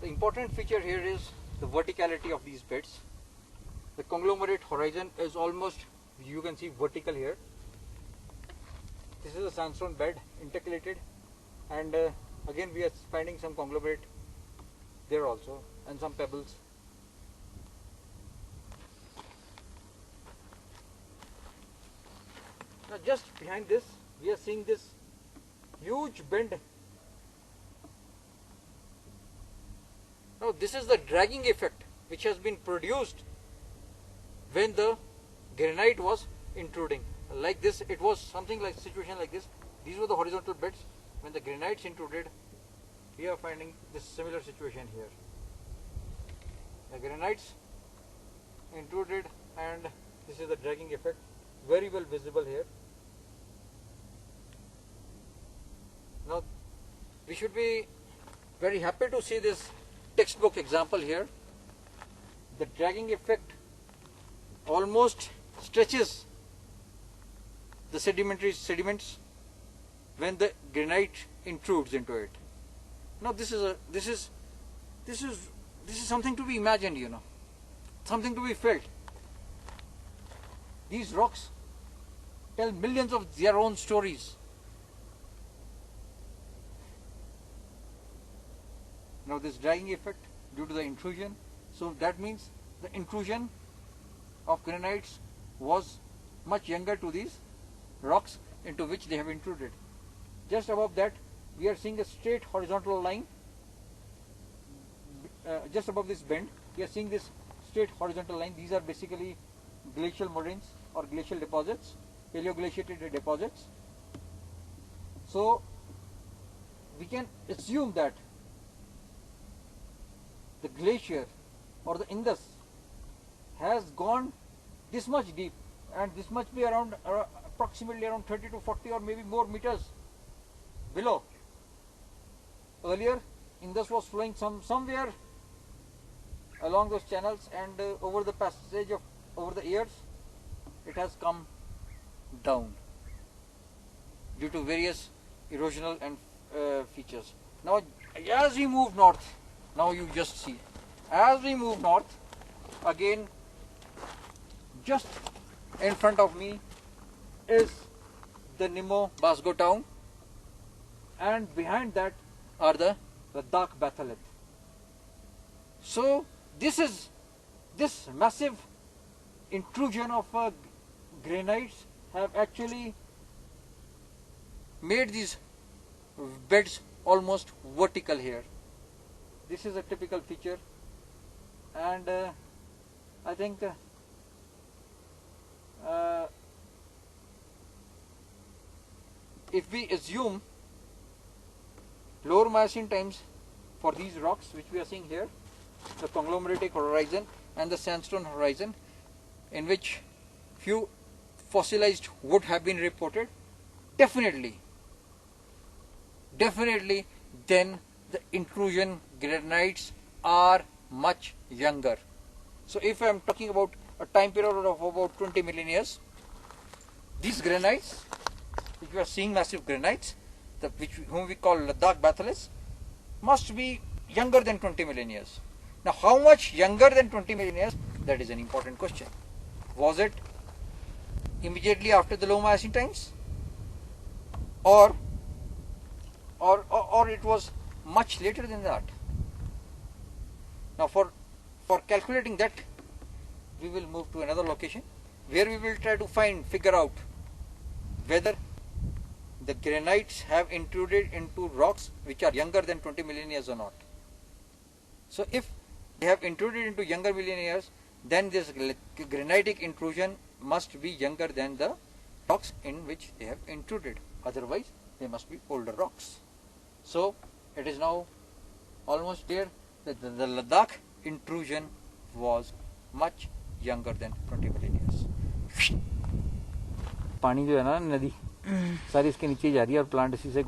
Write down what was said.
The important feature here is the verticality of these beds. The conglomerate horizon is almost, you can see, vertical here. This is a sandstone bed intercalated, and again we are finding some conglomerate there also and some pebbles. Now just behind this we are seeing this huge bend. Now this is the dragging effect which has been produced when the granite was intruding. Like this, it was something like situation like this. These were the horizontal beds. When the granites intruded, we are finding this similar situation here. The granites intruded, and this is the dragging effect, very well visible here. Now we should be very happy to see this textbook example here. The dragging effect almost stretches the sediments when the granite intrudes into it. Now this is something to be imagined, you know, something to be felt. These rocks tell millions of their own stories. Now this dragging effect due to the intrusion, so that means the intrusion of granites was much younger to these rocks into which they have intruded. Just above that we are seeing a straight horizontal line. Just above this bend we are seeing this straight horizontal line. These are basically glacial moraines or glacial deposits, paleoglaciated deposits. So we can assume that the glacier or the Indus has gone this much deep, and this must be around approximately around 30 to 40 or maybe more meters below. Earlier Indus was flowing somewhere along those channels, and over the passage of over the years it has come down due to various erosional and features. Now as we move north, now you just see, as we move north, again just in front of me is the Nimmo Basgo town, and behind that are the Ladakh batholith. So this massive intrusion of granites have actually made these beds almost vertical here. This is a typical feature, and I think if we assume lower Miocene times for these rocks which we are seeing here, the conglomeratic horizon and the sandstone horizon, in which few fossilized wood have been reported, definitely then the intrusion granites are much younger. So if I am talking about a time period of about 20 million years, these granites which we are seeing, massive granites, whom we call Ladakh batholiths, must be younger than 20 million years. Now how much younger than 20 million years, that is an important question. Was it immediately after the low Miocene times, or it was much later than that? Now for calculating that, we will move to another location where we will try to figure out whether the granites have intruded into rocks which are younger than 20 million years or not. So if they have intruded into younger million years, then this granitic intrusion must be younger than the rocks in which they have intruded. Otherwise they must be older rocks. So it is now almost clear that the Ladakh intrusion was much younger than 20 million years. पानी जो है ना नदी सारी इसके नीचे जा रही है और प्लांट इसी से